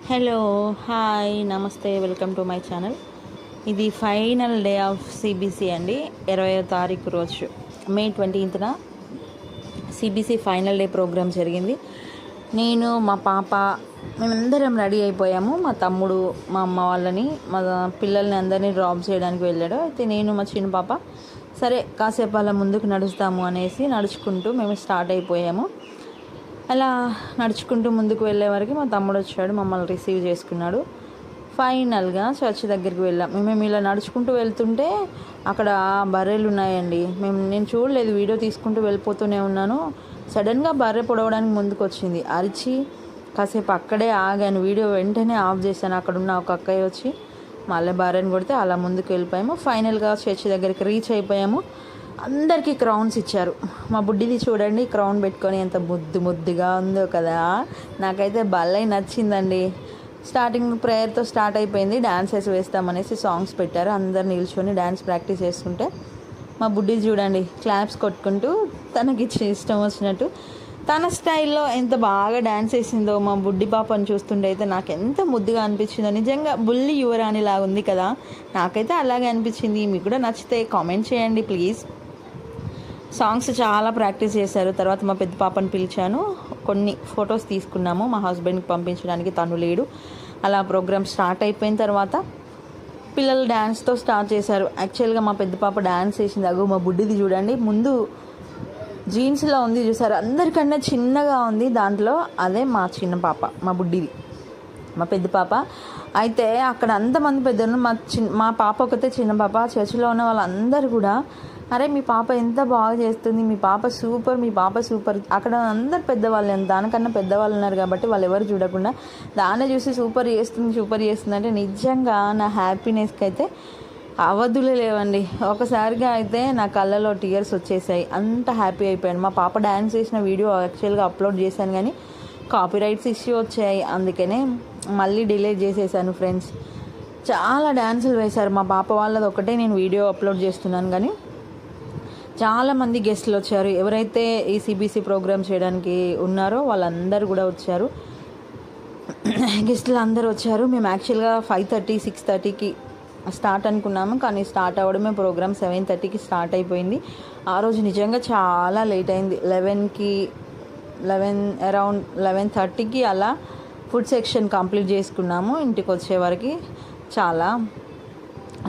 Hello, hi, నమస్తే, welcome to my channel. ఇది final day of CBC అండి. 20వ తారీఖు రోజు మే 20న సిబిసి ఫైనల్ డే ప్రోగ్రామ్ జరిగింది. నేను మా పాప మేమందరం రెడీ అయిపోయాము. మా తమ్ముడు మా అమ్మ వాళ్ళని మా పిల్లల్ని అందరినీ డ్రాప్ చేయడానికి వెళ్ళాడు. అయితే నేను మా చిన్న పాప సరే కాసేపు అలా ముందుకు నడుస్తాము అనేసి నడుచుకుంటూ మేము స్టార్ట్ అయిపోయాము. అలా నడుచుకుంటూ ముందుకు వెళ్ళే వరకు మా తమ్ముడు వచ్చాడు, మమ్మల్ని రిసీవ్ చేసుకున్నాడు. ఫైనల్గా చర్చ్ దగ్గరికి వెళ్ళాం. మేము ఇలా నడుచుకుంటూ వెళ్తుంటే అక్కడ బర్రెలు ఉన్నాయండి. నేను చూడలేదు, వీడియో తీసుకుంటూ వెళ్ళిపోతూనే ఉన్నాను. సడన్గా బర్రె పొడవడానికి ముందుకు వచ్చింది. అరిచి కాసేపు అక్కడే ఆగాను. వీడియో వెంటనే ఆఫ్ చేశాను. అక్కడ ఉన్న ఒక అక్కయ్య వచ్చి మళ్ళీ బర్రెని కొడితే అలా ముందుకు వెళ్ళిపోయాము. ఫైనల్గా చర్చ్ దగ్గరికి రీచ్ అయిపోయాము. అందరికీ క్రౌన్స్ ఇచ్చారు. మా బుడ్డిది చూడండి, క్రౌన్ పెట్టుకొని ఎంత ముద్దుగా ఉందో కదా. నాకైతే భలే నచ్చిందండి. స్టార్టింగ్ ప్రేయర్తో స్టార్ట్ అయిపోయింది. డాన్సెస్ వేస్తామనేసి సాంగ్స్ పెట్టారు. అందరు నిల్చొని డ్యాన్స్ ప్రాక్టీస్ చేస్తుంటే మా బుడ్డిది చూడండి క్లాప్స్ కొట్టుకుంటూ తనకి ఇష్టం వచ్చినట్టు తన స్టైల్లో ఎంత బాగా డ్యాన్స్ వేసిందో. మా బుడ్డి పాపని చూస్తుంటే అయితే నాకు ఎంత ముద్దుగా అనిపించిందో. నిజంగా బుల్లి యువరాణి లాగా ఉంది కదా. నాకైతే అలాగే అనిపించింది. మీకు కూడా నచ్చితే కామెంట్ చేయండి ప్లీజ్. సాంగ్స్ చాలా ప్రాక్టీస్ చేశారు. తర్వాత మా పెద్ద పాపని పిలిచాను, కొన్ని ఫొటోస్ తీసుకున్నాము. మా హస్బెండ్కి పంపించడానికి తను లేడు. అలా ప్రోగ్రామ్ స్టార్ట్ అయిపోయిన తర్వాత పిల్లలు డ్యాన్స్తో స్టార్ట్ చేశారు. యాక్చువల్గా మా పెద్ద పాప డ్యాన్స్ చేసింది. అగో మా బుడ్డిది చూడండి, ముందు జీన్స్లో ఉంది చూసారు, అందరికన్నా చిన్నగా ఉంది దాంట్లో. అదే మా చిన్న పాప, మా బుడ్డిది, మా పెద్ద పాప. అయితే అక్కడ అంతమంది పెద్దలు, మా పాప ఒకతే చిన్న పాప. చర్చిలో ఉన్న వాళ్ళందరూ కూడా అరే మీ పాప ఎంత బాగా చేస్తుంది, మీ పాప సూపర్. అక్కడ అందరు పెద్దవాళ్ళు, దానికన్నా పెద్దవాళ్ళు ఉన్నారు కాబట్టి వాళ్ళు ఎవరు చూడకుండా దాన్ని చూసి సూపర్ చేస్తుంది అంటే నిజంగా నా హ్యాపీనెస్కి అయితే అవధులే లేవండి. ఒకసారిగా అయితే నా కళ్ళలో టీయర్స్ వచ్చేసాయి. అంత హ్యాపీ అయిపోయాను. మా పాప డ్యాన్స్ చేసిన వీడియో యాక్చువల్గా అప్లోడ్ చేశాను కానీ కాపీరైట్స్ ఇష్యూ వచ్చాయి, అందుకనే మళ్ళీ డిలీట్ చేసేసాను ఫ్రెండ్స్. చాలా డ్యాన్సులు వేశారు. మా పాప వాళ్ళది ఒకటే నేను వీడియో అప్లోడ్ చేస్తున్నాను కానీ చాలామంది గెస్ట్లు వచ్చారు. ఎవరైతే ఈ సిబిసి ప్రోగ్రామ్ చేయడానికి ఉన్నారో వాళ్ళందరూ కూడా వచ్చారు. గెస్ట్లు అందరూ వచ్చారు. మేము యాక్చువల్గా 5:30, 6:30కి స్టార్ట్ అనుకున్నాము కానీ స్టార్ట్ అవ్వడమే ప్రోగ్రామ్ 7:30కి స్టార్ట్ అయిపోయింది. ఆ రోజు నిజంగా చాలా లేట్ అయింది. అరౌండ్ 11:30కి అలా ఫుడ్ సెక్షన్ కంప్లీట్ చేసుకున్నాము. ఇంటికి వచ్చేవరకు చాలా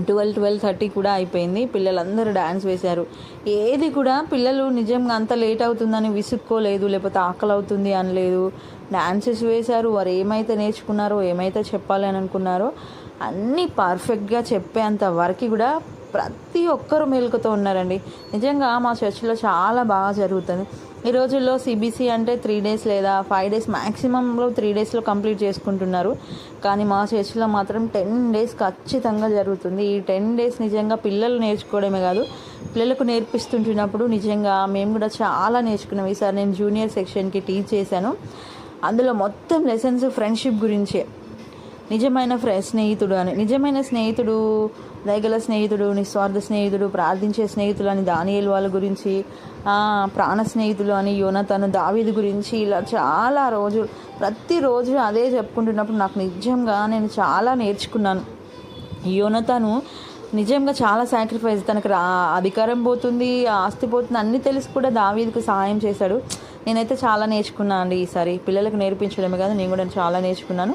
12:30 కూడా అయిపోయింది. పిల్లలందరూ డ్యాన్స్ వేశారు. ఏది కూడా పిల్లలు నిజంగా అంత లేట్ అవుతుందని విసుక్కోలేదు, లేకపోతే ఆకలి అవుతుంది అనలేదు. డాన్సెస్ వేశారు. వారు ఏమైతే నేర్చుకున్నారో, ఏమైతే చెప్పాలి అని అనుకున్నారో అన్నీ పర్ఫెక్ట్గా చెప్పేంత వరకు కూడా ప్రతి ఒక్కరు మేలుకతో ఉన్నారండి. నిజంగా మా చర్చిలో చాలా బాగా జరుగుతుంది. ఈ రోజుల్లో సిబిసి అంటే 3 days లేదా 5 days, మ్యాక్సిమంలో 3 daysలో కంప్లీట్ చేసుకుంటున్నారు. కానీ మా చర్చిలో మాత్రం 10 days ఖచ్చితంగా జరుగుతుంది. ఈ 10 days నిజంగా పిల్లలు నేర్చుకోవడమే కాదు, పిల్లలకు నేర్పిస్తుంటున్నప్పుడు నిజంగా మేము కూడా చాలా నేర్చుకున్నాం. ఈసారి నేను జూనియర్ సెక్షన్కి టీచ్ చేశాను. అందులో మొత్తం లెసన్స్ ఫ్రెండ్షిప్ గురించే. నిజమైన స్నేహితుడు, దయగల స్నేహితుడు, నిస్వార్థ స్నేహితుడు, ప్రార్థించే స్నేహితులు అని దానియేలు వాళ్ళ గురించి, ప్రాణ స్నేహితులు అని యోనతాను, దావీదు గురించి, ఇలా చాలా ప్రతిరోజు అదే చెప్పుకుంటున్నప్పుడు నాకు నిజంగా నేను చాలా నేర్చుకున్నాను. యోనతాను నిజంగా చాలా సాక్రిఫైస్, తనకు అధికారం పోతుంది, ఆస్తి పోతుంది అన్నీ తెలిసి కూడా దావీదుకు సహాయం చేశాడు. నేనైతే చాలా నేర్చుకున్నాను అండి. ఈసారి పిల్లలకు నేర్పించడమే కాదు, నేను కూడా చాలా నేర్చుకున్నాను.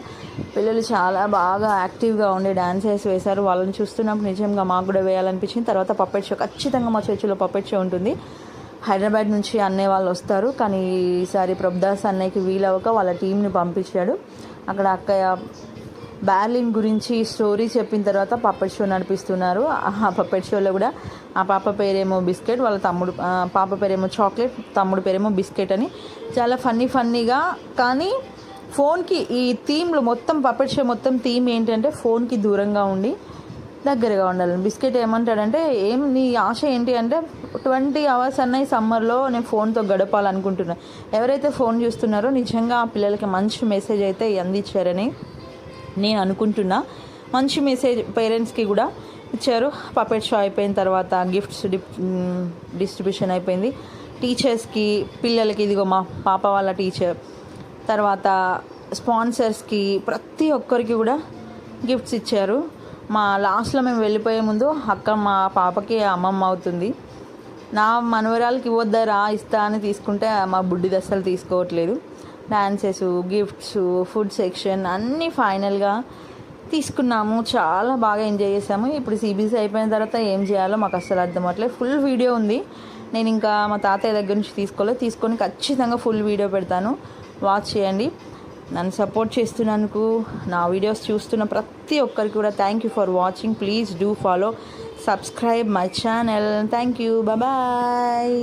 పిల్లలు చాలా బాగా యాక్టివ్గా ఉండి డాన్సెస్ వేశారు. వాళ్ళని చూస్తున్నప్పుడు నిజంగా మాకు కూడా వేయాలనిపించింది. తర్వాత పప్పెట్ షో, ఖచ్చితంగా మా చర్చిలో పప్పెట్ షో ఉంటుంది. హైదరాబాద్ నుంచి అన్నయ్య వాళ్ళు వస్తారు కానీ ఈసారి ప్రభుదాస్ అన్నయ్యకి వీలవ్వక వాళ్ళ టీంని పంపించాడు. అక్కడ అక్కయ్య బెర్లిన్ గురించి స్టోరీ చెప్పిన తర్వాత పప్పెట్ షో నడిపిస్తున్నారు. ఆ పప్పెట్ షోలో కూడా ఆ పాప పేరేమో బిస్కెట్, వాళ్ళ తమ్ముడు పాప పేరేమో చాక్లెట్, తమ్ముడు పేరేమో బిస్కెట్ అని చాలా ఫన్నీగా. కానీ ఫోన్కి ఈ థీమ్లో మొత్తం పప్పెట్ షో మొత్తం థీమ్ ఏంటంటే ఫోన్కి దూరంగా ఉండి దగ్గరగా ఉండాలని. బిస్కెట్ ఏమంటాడంటే నీ ఆశ ఏంటి అంటే 20 hours అన్న ఈ సమ్మర్లో నేను ఫోన్తో గడపాలనుకుంటున్నాను. ఎవరైతే ఫోన్ చూస్తున్నారో నిజంగా ఆ పిల్లలకి మంచి మెసేజ్ అయితే అందించారని నేను అనుకుంటున్నా. మంచి మెసేజ్ పేరెంట్స్కి కూడా ఇచ్చారు. పపెట్ షో అయిపోయిన తర్వాత గిఫ్ట్స్ డిస్ట్రిబ్యూషన్ అయిపోయింది. టీచర్స్కి, పిల్లలకి, ఇదిగో మా పాప వాళ్ళ టీచర్, తర్వాత స్పాన్సర్స్కి ప్రతి ఒక్కరికి కూడా గిఫ్ట్స్ ఇచ్చారు. మా లాస్ట్లో మేము వెళ్ళిపోయే ముందు అక్క మా పాపకి అమ్మమ్మ అవుతుంది, నా మనవరాలకి ఇవ్వద్దారా ఇస్తా అని తీసుకుంటే మా బుడ్డిది అస్సలు తీసుకోవట్లేదు. డాన్సెస్, గిఫ్ట్స్, ఫుడ్ సెక్షన్ అన్నీ ఫైనల్గా తీసుకున్నాము. చాలా బాగా ఎంజాయ్ చేసాము. ఇప్పుడు సిబిసి అయిపోయిన తర్వాత ఏం చేయాలో మాకు అస్సలు అర్థం అవ్వట్లేదు. ఫుల్ వీడియో ఉంది, నేను ఇంకా మా తాతయ్య దగ్గర నుంచి తీసుకొని ఖచ్చితంగా ఫుల్ వీడియో పెడతాను, వాచ్ చేయండి. నన్ను సపోర్ట్ చేస్తున్నందుకు, నా వీడియోస్ చూస్తున్న ప్రతి ఒక్కరికి కూడా thank you for watching. Please do follow, subscribe my channel. Thank you, bye.